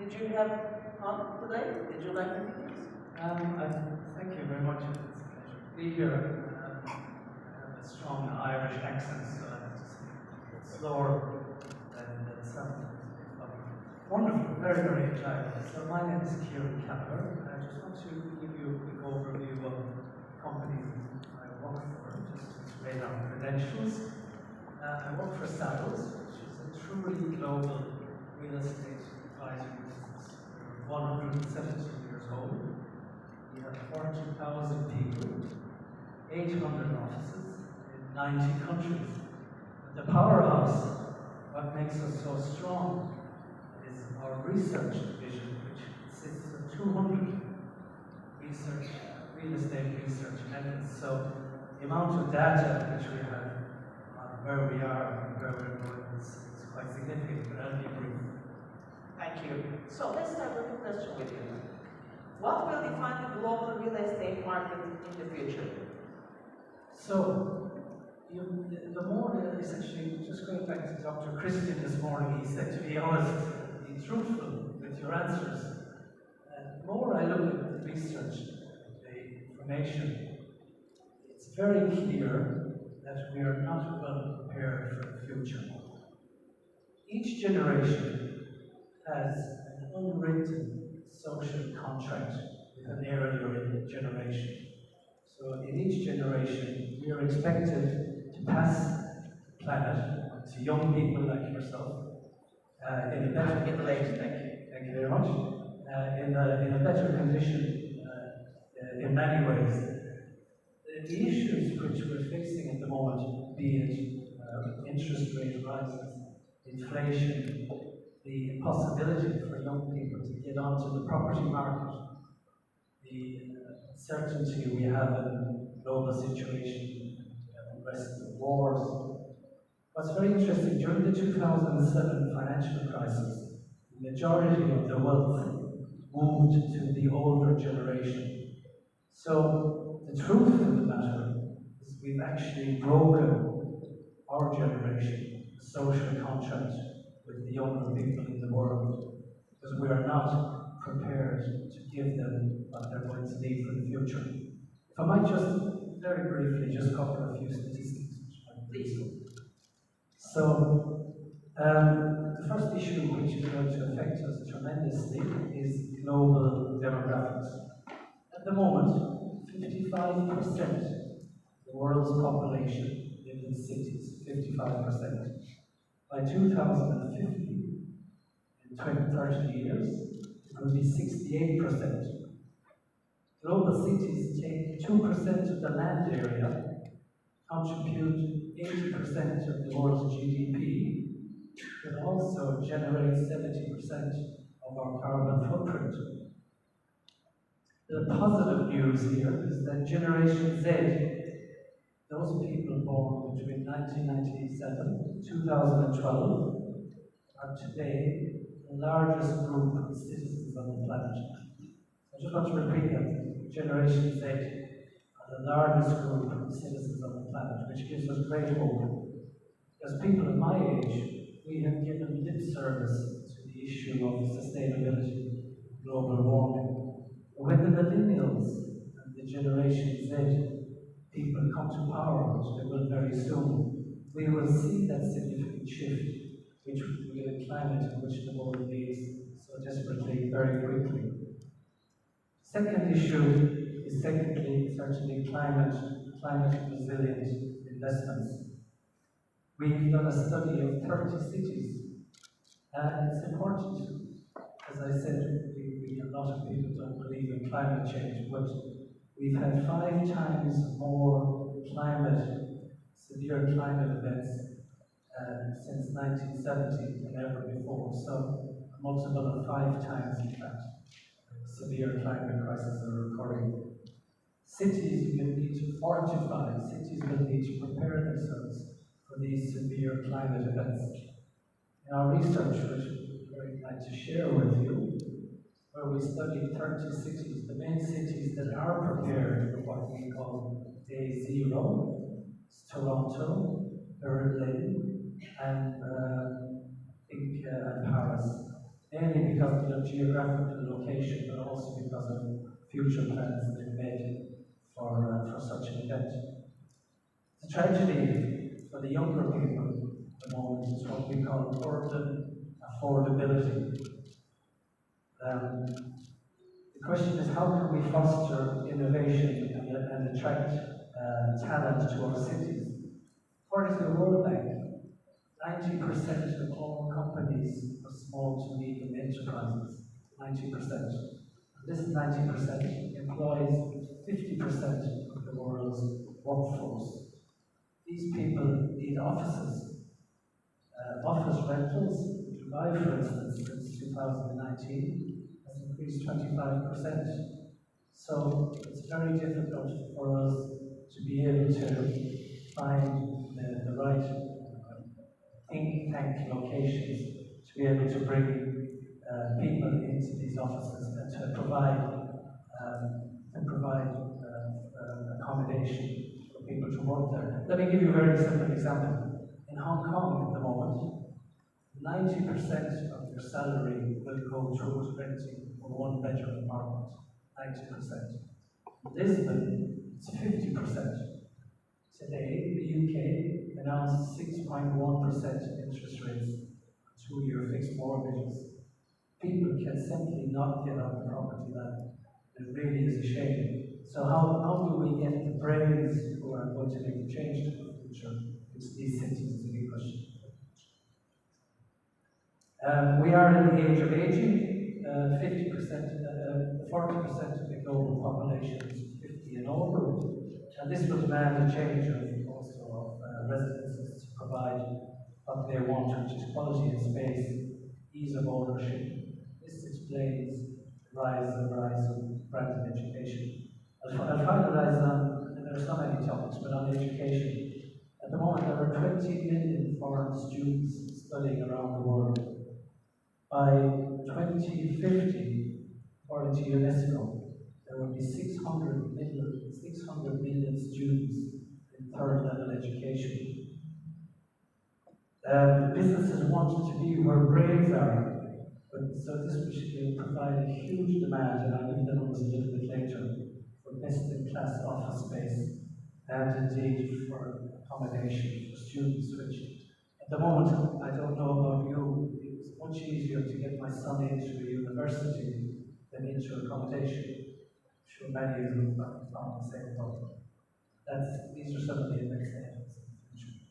Did you have on today? Did you like the meetings? Thank you very much. It's a pleasure to be here. I have a strong Irish accent, so I have to speak a bit slower than some. Wonderful, very, very enjoyable. So my name is Kieran Campbell. I just want to give you a quick overview of the company I work for, just to explain our credentials. I work for Savills, which is a truly global real estate advisory business. We're 170 years old. We have 40,000 people, 800 offices in 90 countries. But the powerhouse, what makes us so strong, is our research division, which consists of 200 real estate research methods. So the amount of data which we have on where we are and where we're going is quite significant, but I'll be brief. Thank you. So let's start with a question with you. What will define the global real estate market in the future? So, the more, essentially, just going back to Dr. Christian this morning, he said to be honest, be truthful with your answers. The more I look at the research, the information, it's very clear that we are not well prepared for the future. Each generation has an unwritten social contract with an earlier generation. So in each generation, we are expected to pass the planet to young people like yourself in a better condition. Thank you very much. In a better condition in many ways. The issues which we're facing at the moment, be it interest rate rises, inflation, the possibility for young people to get onto the property market, the uncertainty we have in the global situation, the rest of the wars. What's very interesting, during the 2007 financial crisis, the majority of the wealth moved to the older generation. So the truth of the matter is we've actually broken our generation, the social contract with the younger people in the world, because we are not prepared to give them what they're going to need for the future. If I might just very briefly just cover a few statistics, which might be useful. So, the first issue which is going to affect us tremendously is global demographics. At the moment, 55% of the world's population live in cities, 55%. By 2050, in 30 years, it will be 68%. Global cities take 2% of the land area, contribute 80% of the world's GDP, but also generate 70% of our carbon footprint. The positive news here is that Generation Z, those people born between 1997 and 2012, are today the largest group of citizens on the planet. I just want to repeat that. Generation Z are the largest group of citizens on the planet, which gives us great hope. As people of my age, we have given lip service to the issue of sustainability, global warming. But when the millennials and the Generation Z people come to power, which they will very soon, we will see that significant shift, which will be a climate in which the world needs so desperately, very quickly. Second issue is certainly climate resilient investments. We've done a study of 30 cities, and it's important. As I said, a lot of people don't believe in climate change, but we've had 5 times more severe climate events since 1970 than ever before. So a multiple of 5 times, in fact, severe climate crises are occurring. Cities will need to fortify, cities will need to prepare themselves for these severe climate events. In our research, which we're very glad to share with you, where we studied 30 cities, the main cities that are prepared for what we call day zero, it's Toronto, Berlin, and Paris, mainly because of the geographical location, but also because of future plans they've made for such an event. The tragedy for the younger people at the moment is what we call urban affordability. The question is, how can we foster innovation and attract talent to our cities? According to the World Bank, 90% of all companies are small to medium enterprises. 90%. And this 90% employs 50% of the world's workforce. These people need offices. Office rentals, Dubai, for instance, since 2019, has increased 25%. So it's very difficult for us to be able to find the right think tank locations to be able to bring people into these offices and to provide accommodation for people to work there. Let me give you a very simple example. In Hong Kong at the moment, 90% of your salary will go towards renting a one-bedroom apartment. 90%. In Lisbon, it's 50%. Today, the UK announced 6.1% interest rates on 2-year fixed mortgages. People can simply not get on the property ladder. It really is a shame. So how do we get the brains who are going to make the change to the future into these cities is a big question. We are in the age of aging. 40% of the global population is 50 and over. And this will demand a change of residences to provide what they want, which is quality of space, ease of ownership. This explains the rise of branded education. I'll finalize on, and there are so many topics, but on education. At the moment, there are 20 million foreign students studying around the world. By 2050, according to UNESCO, there will be 600 million students in third-level education. Businesses want to be where brains are, so this will provide a huge demand, and I'll give the numbers a little bit later, for best-in-class office space and indeed for accommodation for students, which at the moment, I don't know about you, it's much easier to get my son into a university than into accommodation. I'm sure many of you have found the same problem. These are some of the events ahead of us in the future.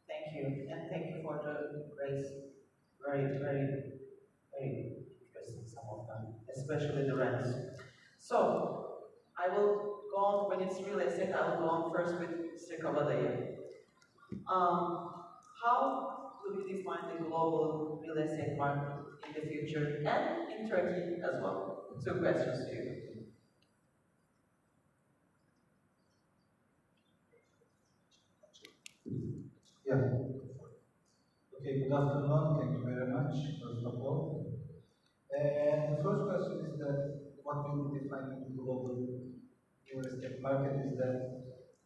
Thank you, and thank you for the great, very, very, very interesting, some of them, especially the rents. So, I will go on, when it's real estate, I will go on first with Mr. Kapadayı. How will you define the global real estate market in the future and in Turkey as well? 2 questions to you. Yeah. Okay, good afternoon. Thank you very much, first of all. The first question is that what will be defining the global real estate market is that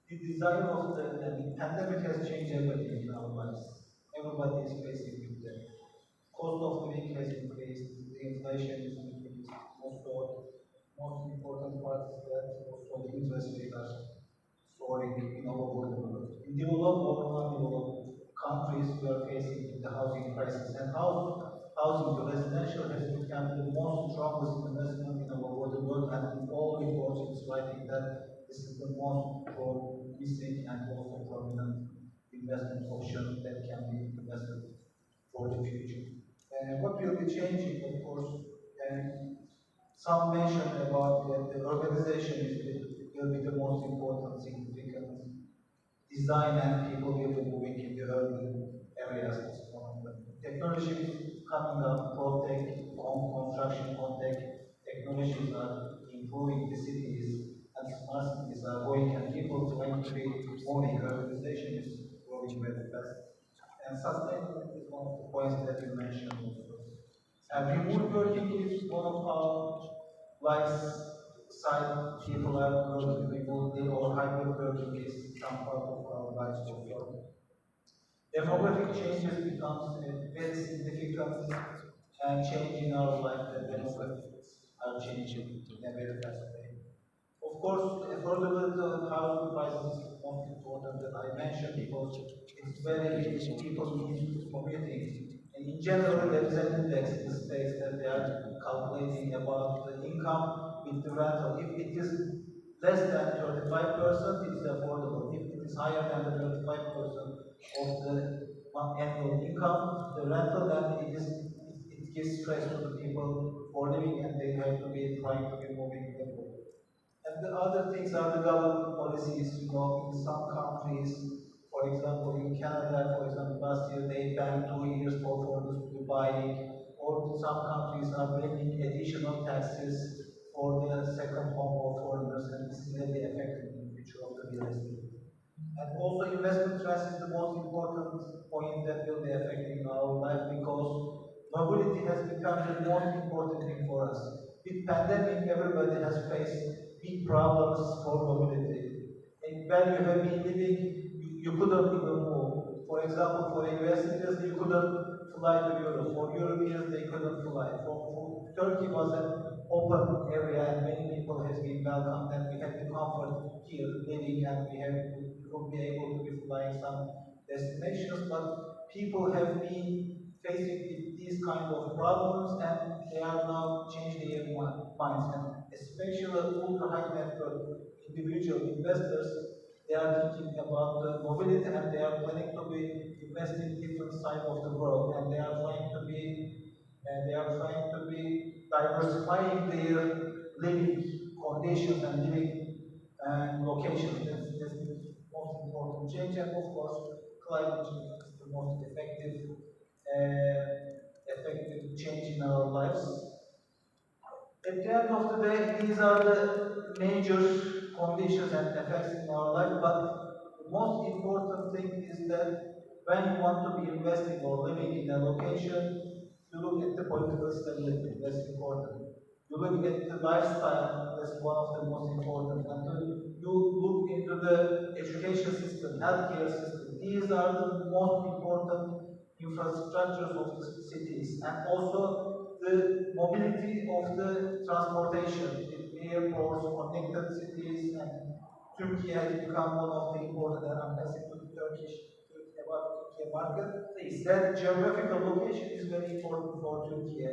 the desire of the pandemic has changed everything in our lives. Everybody is facing with that. Cost of living has increased, the inflation is increased. Also, most important part is that also the interest rates are soaring in all over the world. In developed or undeveloped countries, we are facing the housing crisis, and housing, the residential, has become the most strongest investment in our world, and in all reports it's writing that this is the most promising and also prominent investment option that can be invested for the future. And what will be changing, of course, and some mention about the urbanization will be the most important significant design, and people will be moving in the urban areas. Technology is coming up, PropTech, home construction, contact technologies are improving the cities, and smart cities are growing, and people are going to be moving. Urbanization is growing very fast. And sustainability is one of the points that you mentioned also. And remote working is one of our lifestyle. People are working remotely, or hybrid working is some part of our lives also. Demographic changes becomes very significant, and changing our life. The demographics are changing in a very fast way. Of course, affordability of housing prices is most important that I mentioned because it's very people need commuting. And in general, there is an index in the States that they are calculating about the income with the rental. If it is less than 35%, it is affordable. If it is higher than the 35% of the annual income, the rental, then it gives stress to the people for living, and they have to be trying to be moving forward. And the other things are the government policies. You know, in some countries, for example, in Canada, for example, last year they banned 2 years for foreigners to be buying, or some countries are bringing additional taxes for the second home of foreigners, and this is really affecting the future of the real estate. And also investment trust is the most important point that will be affecting our life because mobility has become the most important thing for us. With pandemic, everybody has faced big problems for mobility. And when you have been living, you couldn't even move. For example, for US citizens, you couldn't fly to Europe. For Europeans, they couldn't fly. For Turkey was an open area, and many people have been welcomed, and we have the comfort here living, and we will be able to be flying some destinations. But people have been facing these kind of problems, and they are now changing their minds, and especially ultra-high net worth individual investors, they are thinking about the mobility, and they are planning to be investing in different sides of the world, and they are trying to be diversifying their living conditions and living locations. That's the most important change, and of course, climate change is the most effective change in our lives. At the end of the day, these are the major conditions and effects in our life, but the most important thing is that when you want to be investing or living in a location, you look at the political stability, that's important. You look at the lifestyle, that's one of the most important. And you look into the education system, healthcare system. These are the most important infrastructures of the cities, and also the mobility of the transportation, the airports, connected cities, and Turkey has become one of the important, and I'm passing to the Turkey about Turkey market. That geographical location is very important for Turkey.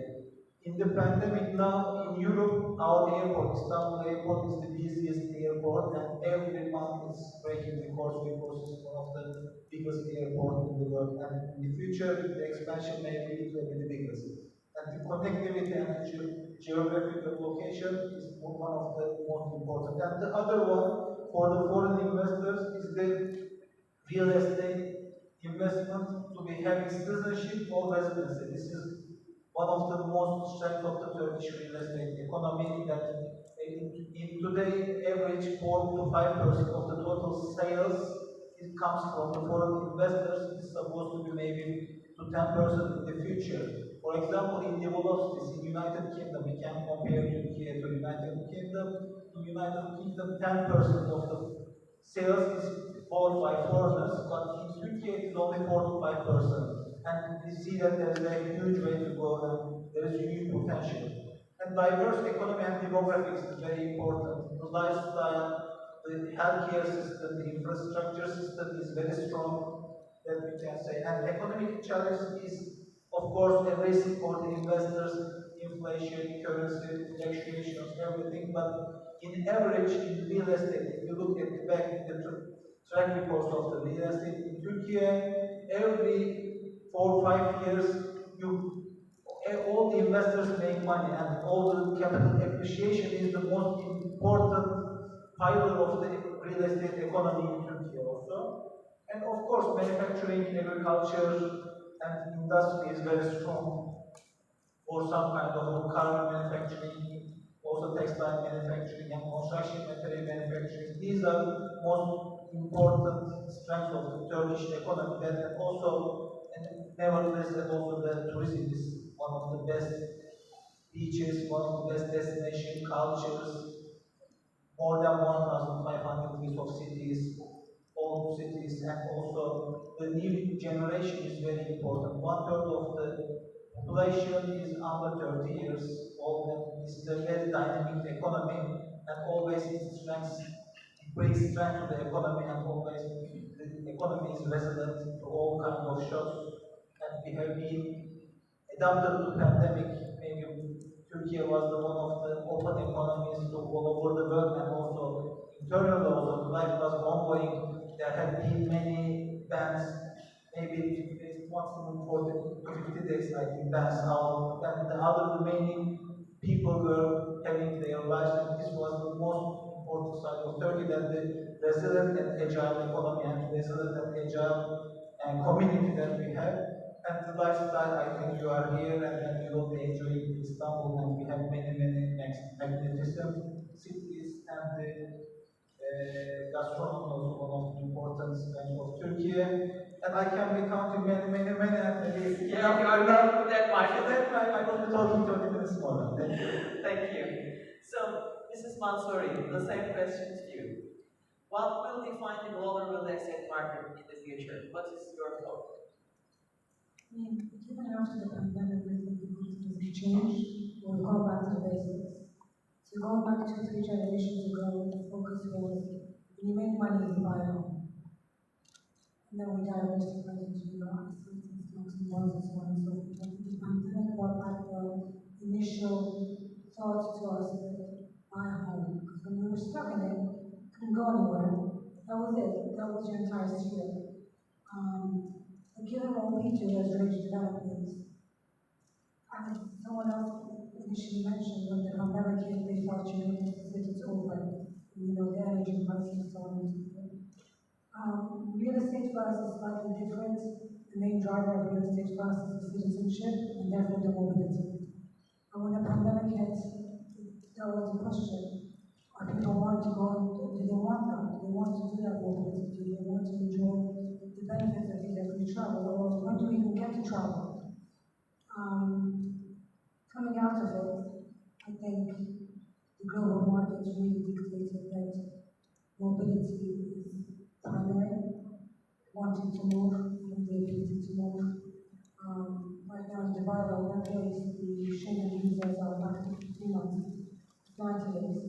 In the pandemic now in Europe, our airport, Istanbul airport, is the busiest airport, and every month it's breaking records because it's one of the biggest airports in the world. And in the future, the expansion maybe it will be the biggest. And the connectivity and the geographical location is one of the most important. And the other one for the foreign investors is the real estate investment to be having citizenship or residency. This is one of the most strength of the Turkish real estate economy, that in today average 4 to 5% of the total sales it comes from the foreign investors. It's supposed to be maybe to 10% in the future. For example, in developed cities in United Kingdom, we can compare Turkey to United Kingdom. In United Kingdom, 10% of the sales is bought by foreigners, but in Turkey it is only 4 to 5%. And we see that there is a huge way to go, and there is huge potential. And diverse economy and demographics is very important. The lifestyle, the healthcare system, the infrastructure system is very strong, that we can say. And economic challenge is, of course, a risk for the investors, inflation, currency, fluctuations, everything. But in average, in real estate, if you look at the track records of the real estate in Turkey, every 4 or 5 years, all the investors make money, and all the capital appreciation is the most important pillar of the real estate economy in Turkey also. And of course, manufacturing, agriculture, and industry is very strong. For some kind of car manufacturing, also textile manufacturing, and construction material manufacturing. These are most important strengths of the Turkish economy, and also. Nevertheless, also the tourism is one of the best beaches, one of the best destination cultures. More than 1,500 list of cities, old cities, and also the new generation is very important. 1/3 of the Population is under 30 years old, and this is a very dynamic economy, and always its strengths brings strength to the economy, and always the economy is resilient to all kinds of shocks. And we have been adapted to pandemic. Maybe Turkey was one of the open economies to all over the world, and also internally also life was ongoing. There have been many bans, maybe maximum 40 to 50 days, I think, bans out, and the other remaining people were having their lives, and this was the most important side of Turkey, that the resilient and agile economy and resilient and agile community that we have. And the lifestyle, I think you are here and you will be enjoying Istanbul, and we have many magnificent cities, and the gastronomy also one of the important things of Turkey. And I can be counting many, and maybe... Yeah, you are not with that much. I will be talking 30 minutes more. Thank you. Thank you. So, Mrs. Mansouri, the same question to you. What will define the global real estate market in the future? What is your thought? Even after the pandemic, I think things have changed. We've gone back to the basics. So going back 2-3 generations ago, the focus was when you make money, you buy a home. And then we diversified into stocks and bonds and so on and so forth. I think the pandemic brought back the initial thought to us that buy a home. Because when we were stuck in it, couldn't go anywhere. That was it. That was your entire sphere. But given what we do as rich developers, and someone else initially mentioned when the pandemic hit, they thought you know that it's over. You know, the energy prices and so on and so forth. Real estate for us is slightly different. The main driver of real estate for us is the citizenship and therefore the mobility. And when the pandemic hit, there was a question. Are people want to go, do they want that? Do they want to do that mobility? Do they want to enjoy the benefits of visa-free travel? Or when do we even get to travel? Coming out of it, I think the global markets really dictated that mobility is primary, wanting to move, and the ability to move. Right now in Dubai, our workplace, the Schengen visas are active for 3 months, 90 days.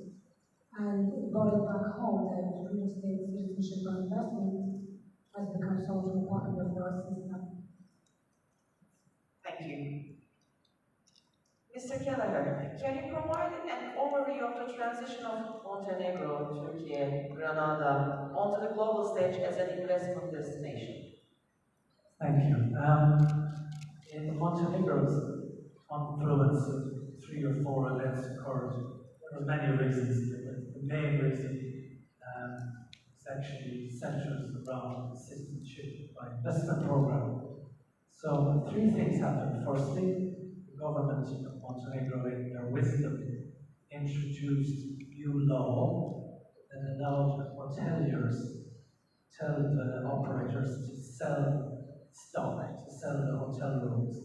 And brought it back home that real estate citizenship or investment has become so much more popular for us since then. Thank you. Mr. Kelleher, can you provide an overview of the transition of Montenegro, Turkey, Grenada onto the global stage as an investment destination? Thank you. In Montenegro's confluence of 3 or 4 events occurred. There were many reasons. The main reason is actually centers around the citizenship by investment program. So 3 things happened. Firstly, the government of Montenegro, in their wisdom, introduced new law that allowed hoteliers tell the operators to sell stock, to sell the hotel rooms.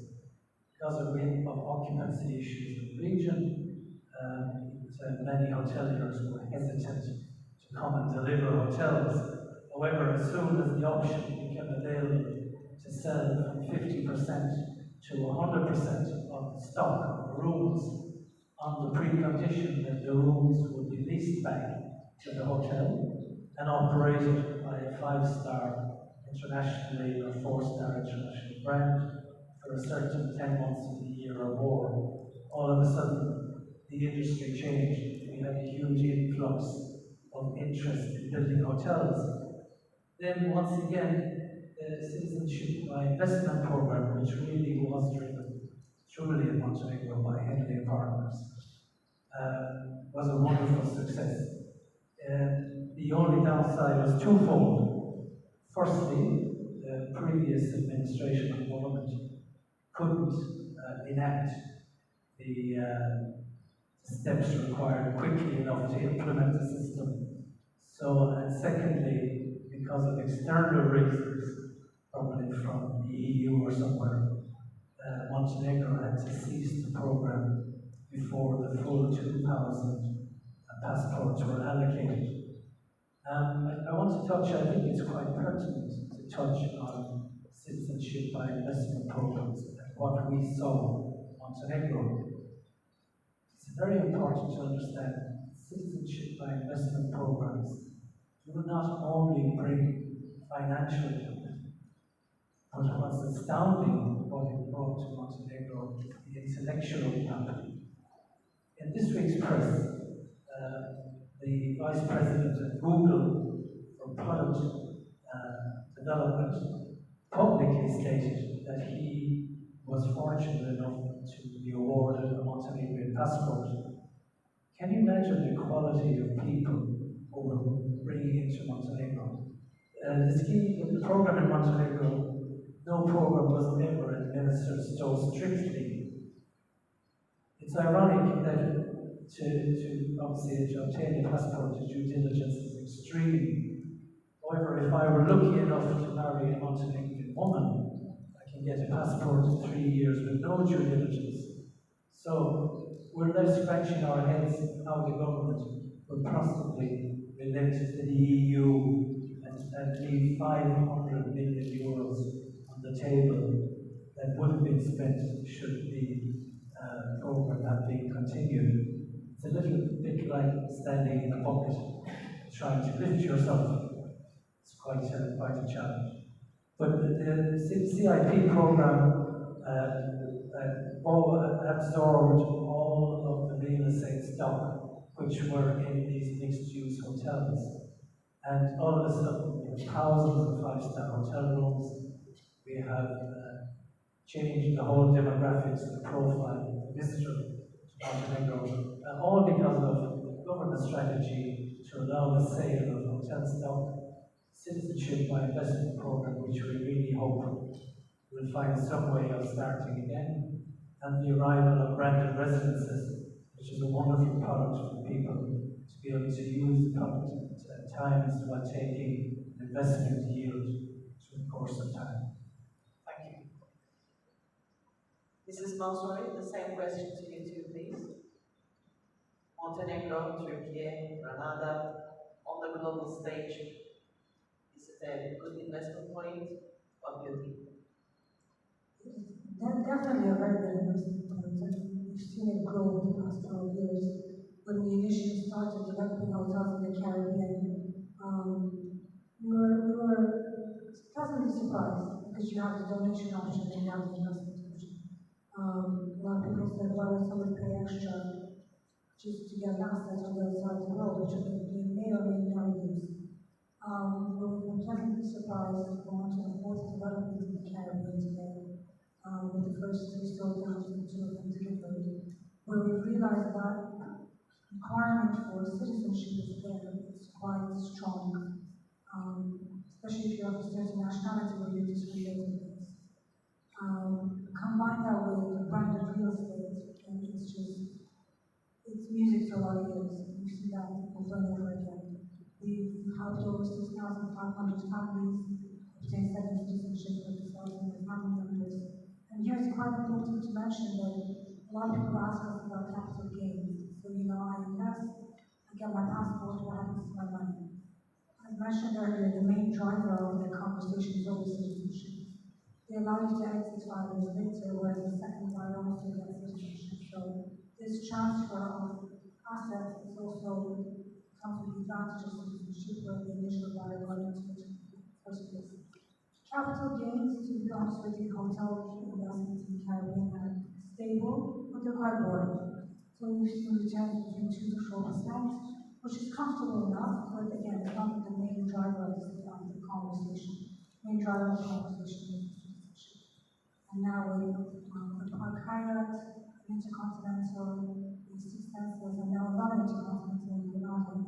Because of occupancy issues in the region, many hoteliers were hesitant to come and deliver hotels. However, as soon as the option became available to sell from 50% to 100% of the stock of the rooms, on the precondition that the rooms would be leased back to the hotel and operated by a 5-star internationally or 4-star international brand for a certain 10 months of the year or more, all of a sudden the industry changed. We had a huge influx of interest in building hotels. Then once again, the citizenship by investment program, which really was driven truly in Montenegro by Henley&Partners, was a wonderful success. The only downside was twofold. Firstly, the previous administration of government couldn't enact the steps required quickly enough to implement the system. So, and secondly, because of external reasons, probably from the EU or somewhere, Montenegro had to cease the program before the full 2,000 passports were allocated. I want to touch, I think it's quite pertinent to touch on citizenship by investment programs. what we saw in Montenegro. It's very important to understand citizenship by investment programs do not only bring financial benefit, but what's astounding what it brought to Montenegro is the intellectual capital. In this week's press, the Vice President of Google for Product Development publicly stated that he was fortunate enough to be awarded a Montenegrin passport. Can you imagine the quality of people who were bringing into Montenegro? The program in Montenegro, no program was ever administered so strictly. It's ironic that to obviously to obtain a passport, the due diligence is extreme. However, if I were lucky enough to marry a Montenegrin woman, I can get a passport in 3 years with no due diligence. So we're left scratching our heads how the government will possibly relate to the EU and leave 500 million euros on the table that would have been spent should the program have been continued. It's a little bit like standing in a bucket trying to lift yourself. It's quite a challenge. But the CIP program absorbed all of the real estate stock which were in these mixed-use hotels. And all of a sudden, we have thousands of five-star hotel rooms. We have changed the whole demographics and profile of the visitor to Montenegro, all because of government strategy to allow the sale of hotel stock, citizenship by investment program, which we really hope will find some way of starting again, and the arrival of branded residences, which is a wonderful product for people to be able to use the product at times while taking an investment yield through the course of time. Thank you. Mrs. Mansouri, the same question to you too, please. Montenegro, Turkey, Grenada, on the global stage, is it a good investment point? What do you think? Definitely a very good investment point, and we've seen it grow over the past 12 years. When we initially started developing hotels in the Caribbean, we were pleasantly surprised because you have the donation option and you have the investment option. A lot of people said, well, someone pay extra just to get an asset on the other side of the world, which they may or may not use. But we've been pleasantly surprised going to the fourth development in the Caribbean today, with the first 3 sold out and 2 of them delivered, where we realized that requirement for citizenship is there, it's quite strong, especially if you have a certain nationality where you're discriminated against. Combine that with the branded real estate, and it's music to a lot of ears. We've seen that over and over again. We've helped over 6,500 families obtain second citizenship with themselves and their family members. And here it's quite important to mention that a lot of people ask us about capital gains. So, I invest, I get my passport, what happens to my money? As mentioned earlier, the main driver of the conversation is always citizenship. They allow you to exit 5 years later, whereas the second buyer also gets citizenship. So this transfer of assets is also comes with the advantage of citizenship, where the initial buyer got into it in the first place. Capital gains, to be honest with you, hotel investments in the Caribbean are stable, but they're quite boring. So we've seen returns between 2 to 4%, which is comfortable enough, but again, it's not the main driver of the conversation. The main driver of the conversation is citizenship. And now with the Park Hyatt, Intercontinental, the Six Senses, and now another Intercontinental in Grenada,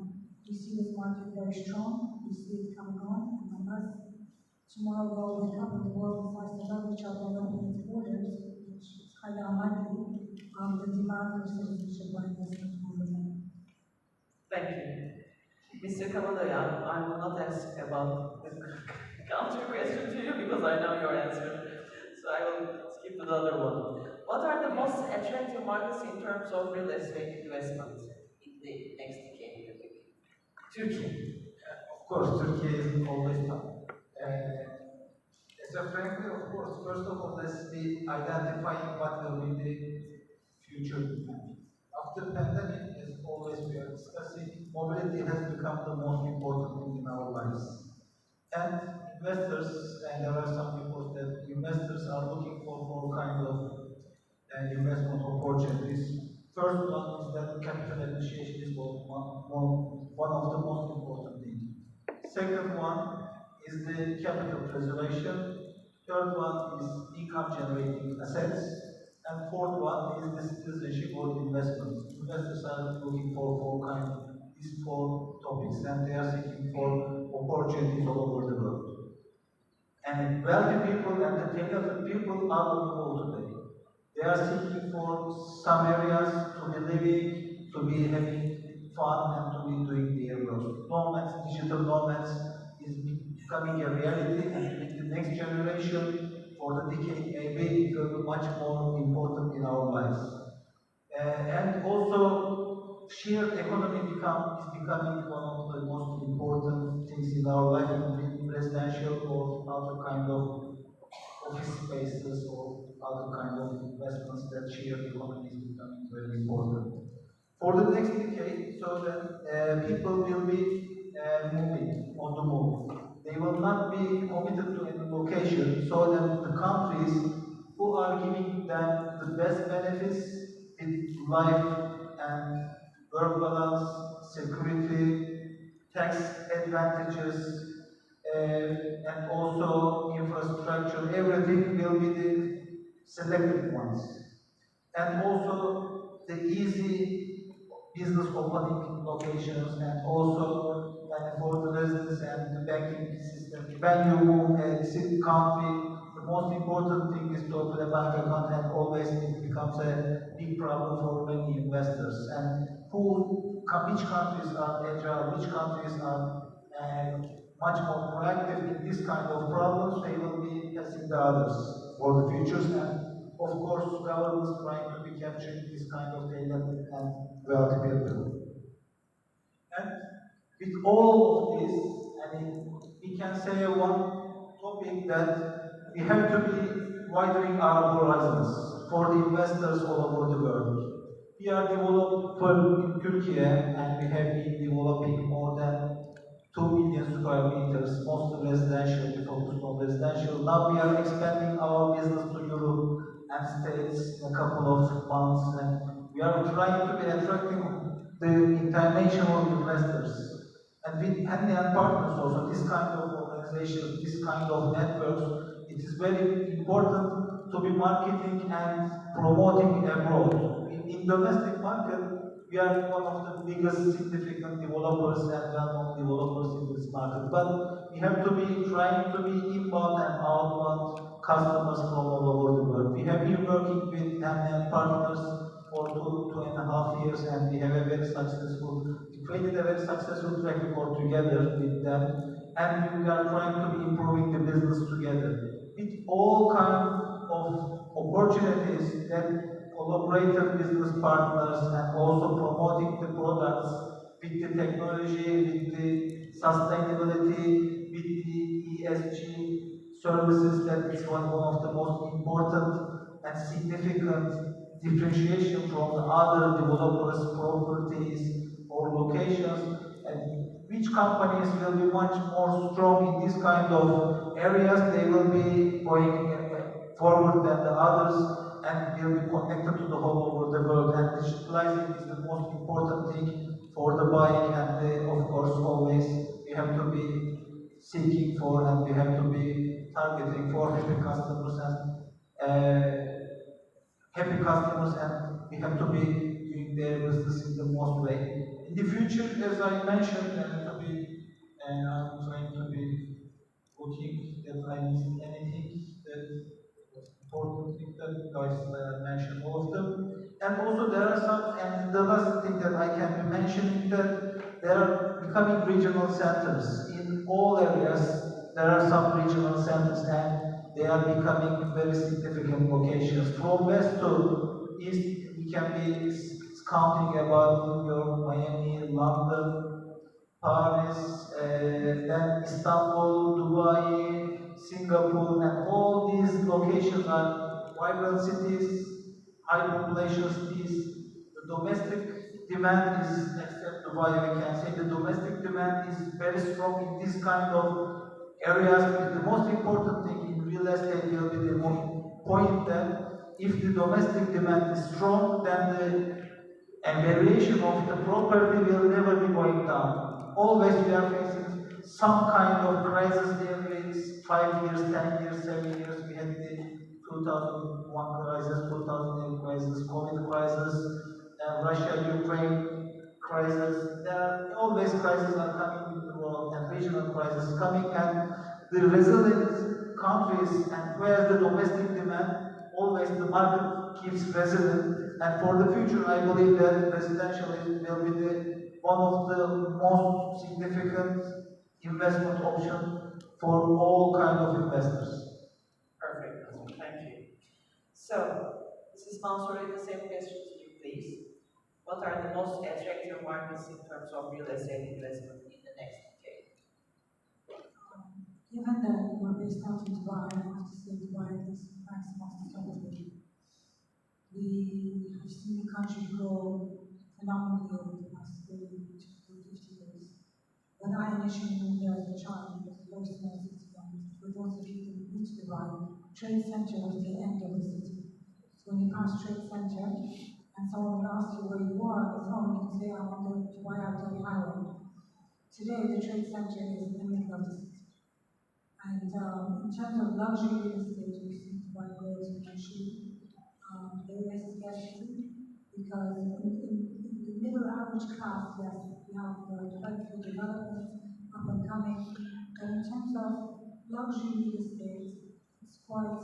we see this market very strong, we see it coming on, and unless tomorrow we'll wake up and the world decides to love each other and open its borders, which is highly unlikely, the demand for citizenship by investment will remain. Thank you. Mr. Kapadayı, I will not ask about the counter question to you because I know your answer. So I will skip to the other one. What are the most attractive markets in terms of real estate investment in the next decade? Turkey. Of course, Turkey is always top. As Mr. Franklin, of course, first of all, let's be identifying what will be the future. After pandemic, as always we are discussing, mobility has become the most important thing in our lives. And investors, and there are some reports that investors are looking for kind of investment opportunities. First one is that capital appreciation is one of the most important things. Second one is the capital preservation. Third one is income generating assets. And fourth one is the citizenship or investment. Investors are looking for kind of these four topics, and they are seeking for opportunities all over the world. And wealthy people and the talented people are looking for today. They are seeking for some areas to be living, to be having fun, and to be doing their work. Nomads, digital nomads is becoming a reality, and with the next generation, for the decade, maybe it will be much more important in our lives. And also, shared economy is becoming one of the most important things in our life, in residential or other kind of office spaces or other kind of investments that shared economy is becoming very important. For the next decade, so that people will be moving on the move. They will not be committed to any location, so that the countries who are giving them the best benefits in life and work balance, security, tax advantages, and also infrastructure, everything will be the selected ones. And also the easy business opening locations, and also for the residents and the banking system. When you move a country, the most important thing is to open a bank account, and always it becomes a big problem for many investors. And which countries are agile, which countries are much more proactive in this kind of problems, they will be passing the others for the futures. And of course, governments trying to be capturing this kind of data and wealthy people. And with all of this, I mean, we can say one topic that we have to be widening our horizons for the investors all over the world. We are developing in Turkey, and we have been developing more than 2 million square meters, mostly residential, we focused on residential. Now we are expanding our business to Europe and States in a couple of months, and we are trying to be attracting the international investors. And with Henley&Partners also, this kind of organizations, this kind of networks, it is very important to be marketing and promoting abroad. In domestic market, we are one of the biggest significant developers and well-known developers in this market. But we have to be trying to be inbound and outbound customers from all over the world. We have been working with Henley&Partners for 2.5 years, and we have a very successful, we created a very successful track record together with them, and we are trying to be improving the business together. With all kinds of opportunities that collaborative business partners, and also promoting the products with the technology, with the sustainability, with the ESG services, that is one of the most important and significant differentiation from the other developers, properties or locations, and which companies will be much more strong in this kind of areas, they will be going forward than the others, and will be connected to the whole over the world. And digitalizing is the most important thing for the buying, and of course always we have to be seeking for, and we have to be targeting for happy customers, and we have to be doing their business in the most way. In the future, as I mentioned, I'm trying to be looking that I missed anything that important thing that guys mentioned, all of them. And also there are some, and the last thing that I can be mentioning, that there are becoming regional centers. In all areas, there are some regional centers, and they are becoming very significant locations. From west to east, we can be counting about New York, Miami, London, Paris, then Istanbul, Dubai, Singapore, and all these locations are vibrant cities, high population cities. The domestic demand is, except Dubai, we can say the domestic demand is very strong in this kind of areas. The most important thing in real estate will be the point that if the domestic demand is strong, then the valuation of the property will never be going down. Always we are facing some kind of crisis every 5 years, 10 years, 7 years. We had the 2001 crisis, 2008 crisis, COVID crisis, Russia-Ukraine crisis. There are always crises are coming in the world, and regional crises coming, and the resilient countries, and where the domestic demand, always the market keeps resilient. And for the future, I believe that residential will be one of the most significant investment option for all kind of investors. Perfect, thank you. So, Mrs. Mansouri, the same question to you, please. What are the most attractive markets in terms of real estate investment in the next decade? Given that we're based out in Dubai, I have to say Dubai is maximum sustainability. We have seen the country grow phenomenally over the past 30 to 50 years. When I initially moved there as a child, it was a very small city, and for those of you who have been to Dubai, Trade Center was the end of the city. So when you pass Trade Center, and someone will ask you where you are on the phone, you can say, I'm on the Dubai Abu Highway. Today, the Trade Center is in the middle of the city. And in terms of luxury real estate, we've seen Dubai grow exponentially. There is scarcity because in the middle average class, yes, we have plentiful development up and coming. But in terms of luxury real estate, it's quite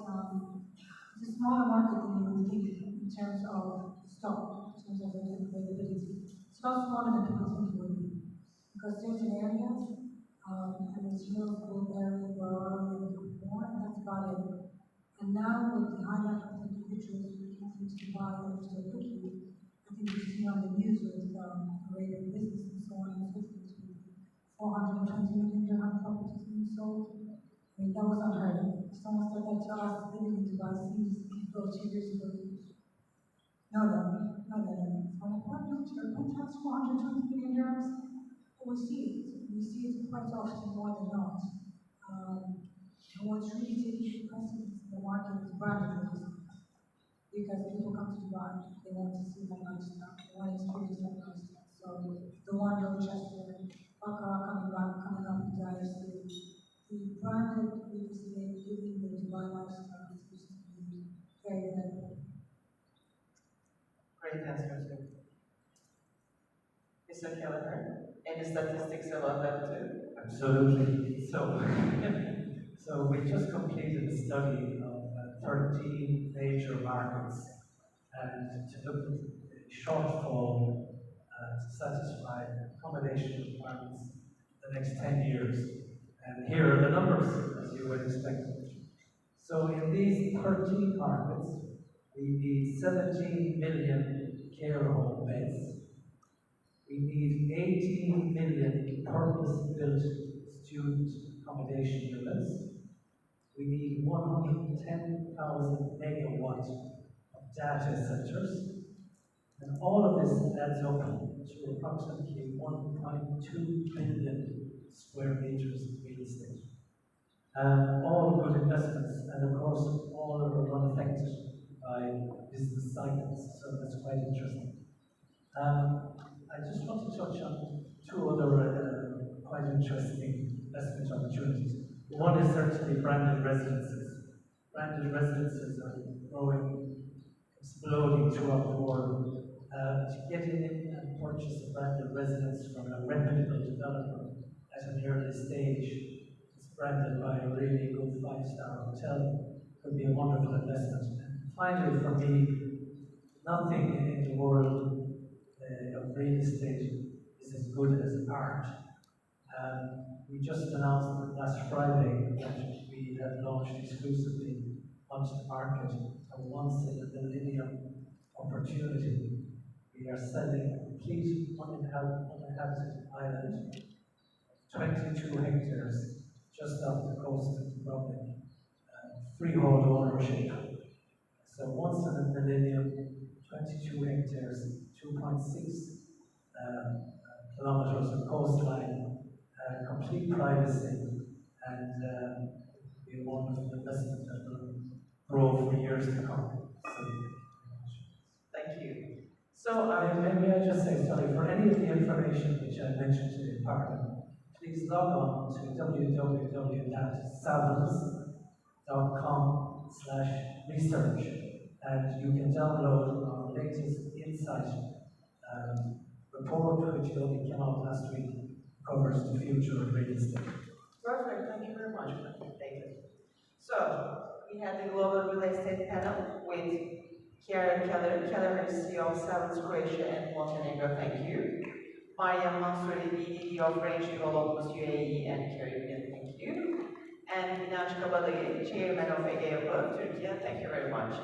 it's a smaller market than you would think in terms of stock, in terms of availability. It's not smaller than people think it would be. Because certain areas, and it's Hillsborough area where already a little bit more, and that's about it. And now with the high net worth individuals looking to buy or to quickly, I think we've seen on the news with Arabian business and so on and so forth, with 420 million dirham properties being sold. I mean, that was unheard of. If someone said that to us living in Dubai seems 2 years ago. No. So what looked your penthouse 420 million dirhams? We see it. We see it quite often more than not. And what's really taking precedence in the market is branded real estate. Because people come to Dubai, they want to see that lifestyle, they want to experience that lifestyle. So the one Dorchester, Baccarat coming up in Dire City, the branded real estate giving the Dubai lifestyle seems to be very, very important. Great answer, sir. Mr. Kelleher, any statistics about that too? Absolutely. So we just completed a study of 13 major markets and to look at the shortfall to satisfy accommodation requirements in the next 10 years. And here are the numbers, as you would expect. So in these 13 markets, we need 17 million care home beds. We need 18 million purpose-built student accommodation units. We need 110,000 megawatts of data centers. And all of this adds up to approximately 1.2 billion square meters of real estate. All good investments, and of course, all are unaffected by business cycles, so that's quite interesting. I just want to touch on 2 other quite interesting investment opportunities. One is certainly branded residences. Branded residences are growing, exploding throughout the world. To get in and purchase a branded residence from a reputable developer at an early stage, it's branded by a really good 5-star hotel, could be a wonderful investment. And finally, for me, nothing in the world of real estate is as good as art. We just announced last Friday that we have launched exclusively onto the market a once-in-a-millennium opportunity. We are selling a complete uninhabited island, 22 hectares, just off the coast of Dubrovnik. freehold ownership. So once in a millennium, 22 hectares, 2.6 kilometers of coastline, complete privacy, and be a wonderful investment that will grow for years to come. So, Thank you. So, may I just say, sorry, for any of the information which I mentioned to the department, please log on to www.savils.com/research, and you can download our latest insight report, which only came out last week, covers the future of real estate. perfect, thank you very much, David. So, we had the Global Real Estate Panel with Karen Keller, CEO of Servet Croatia and Montenegro, thank you. Maya Mansuri, BDD of Range Developments UAE and Caribbean, thank you. And İnanç, Chairman of Yapı, Turkey, thank you very much.